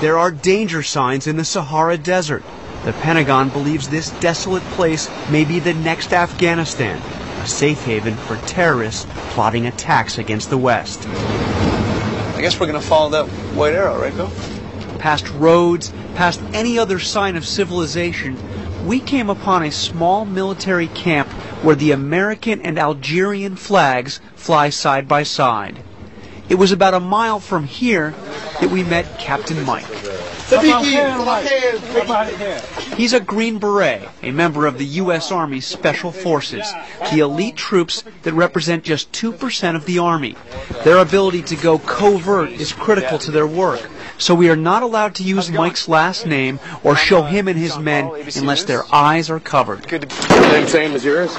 There are danger signs in the Sahara Desert. The Pentagon believes this desolate place may be the next Afghanistan, a safe haven for terrorists plotting attacks against the West. I guess we're going to follow that white arrow, right, Bill? Past roads, past any other sign of civilization, we came upon a small military camp where the American and Algerian flags fly side by side. It was about a mile from here that we met Captain Mike. He's a Green Beret, a member of the U.S. Army Special Forces, the elite troops that represent just 2% of the Army. Their ability to go covert is critical to their work, so we are not allowed to use Mike's last name or show him and his men unless their eyes are covered. Same as yours?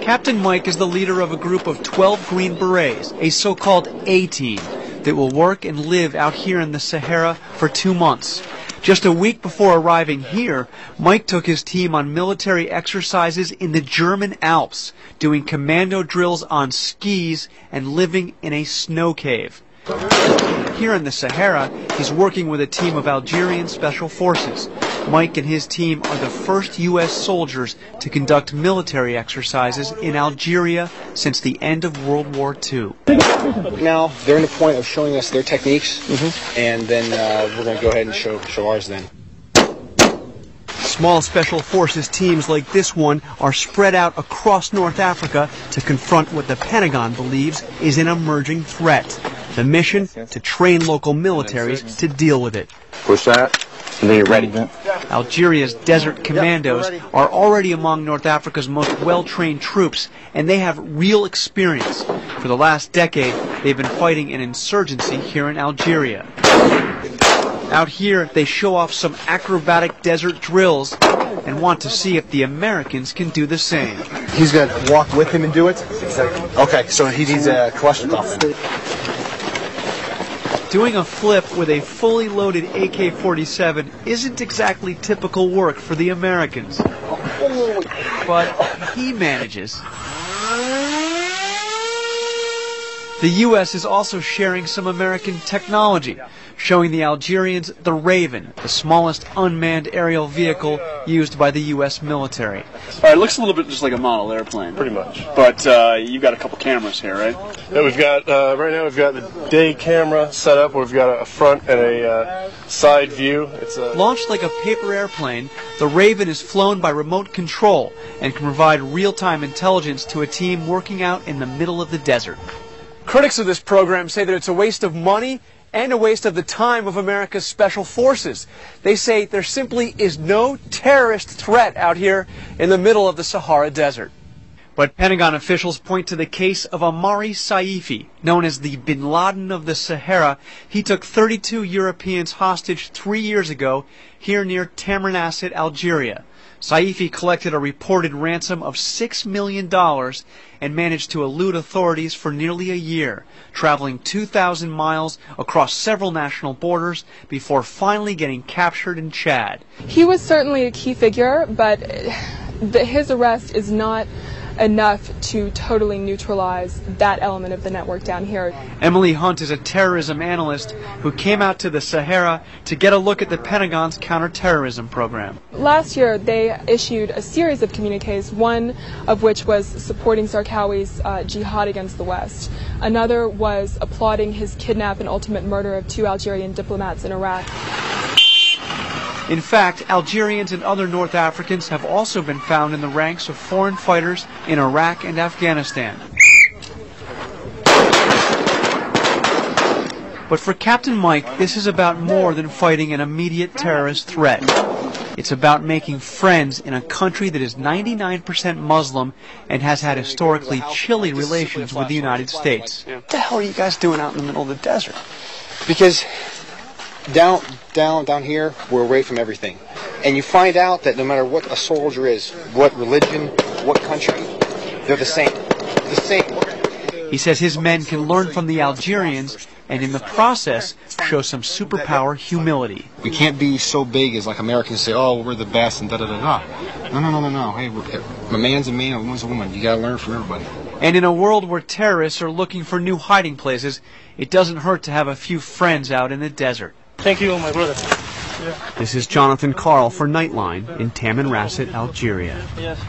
Captain Mike is the leader of a group of 12 Green Berets, a so-called A-team, that will work and live out here in the Sahara for 2 months. Just a week before arriving here, Mike took his team on military exercises in the German Alps, doing commando drills on skis and living in a snow cave. Here in the Sahara, he's working with a team of Algerian Special Forces. Mike and his team are the first U.S. soldiers to conduct military exercises in Algeria since the end of World War II. Now, they're in the point of showing us their techniques, and then we're going to go ahead and show ours then. Small Special Forces teams like this one are spread out across North Africa to confront what the Pentagon believes is an emerging threat. The mission, to train local militaries to deal with it. Push that, and then you're ready. Algeria's Desert Commandos are already among North Africa's most well-trained troops, and they have real experience. For the last decade, they've been fighting an insurgency here in Algeria. Out here, they show off some acrobatic desert drills and want to see if the Americans can do the same. He's going to walk with him and do it? Exactly. Okay, so he needs a Kalashnikov. Doing a flip with a fully loaded AK-47 isn't exactly typical work for the Americans. But he manages. The U.S. is also sharing some American technology, showing the Algerians the Raven, the smallest unmanned aerial vehicle used by the U.S. military. All right, it looks a little bit just like a model airplane. Pretty much. But you've got a couple cameras here, right? Yeah, we've got, right now we've got the day camera set up where we've got a front and a side view. It's Launched like a paper airplane, the Raven is flown by remote control and can provide real-time intelligence to a team working out in the middle of the desert. Critics of this program say that it's a waste of money and a waste of the time of America's Special Forces. They say there simply is no terrorist threat out here in the middle of the Sahara Desert. But Pentagon officials point to the case of Amari Saifi, known as the Bin Laden of the Sahara. He took 32 Europeans hostage 3 years ago here near Tamanrasset, Algeria. Saifi collected a reported ransom of $6 million and managed to elude authorities for nearly a year, traveling 2,000 miles across several national borders before finally getting captured in Chad. He was certainly a key figure, but his arrest is not enough to totally neutralize that element of the network down here. Emily Hunt is a terrorism analyst who came out to the Sahara to get a look at the Pentagon's counterterrorism program. Last year, they issued a series of communiques, one of which was supporting Zarqawi's jihad against the West. Another was applauding his kidnap and ultimate murder of 2 Algerian diplomats in Iraq. In fact, Algerians and other North Africans have also been found in the ranks of foreign fighters in Iraq and Afghanistan. But for Captain Mike, this is about more than fighting an immediate terrorist threat. It's about making friends in a country that is 99% Muslim and has had historically chilly relations with the United States. What the hell are you guys doing out in the middle of the desert? Because down here, we're away from everything. And you find out that no matter what a soldier is, what religion, what country, they're the same. The same. He says his men can learn from the Algerians and in the process show some superpower humility. We can't be so big as like Americans say, oh, we're the best and da-da-da-da. No. Hey, a man's a man, a woman's a woman. You gotta learn from everybody. And in a world where terrorists are looking for new hiding places, it doesn't hurt to have a few friends out in the desert. Thank you, my brother. This is Jonathan Carl for Nightline in Tamanrasset, Algeria. Yes.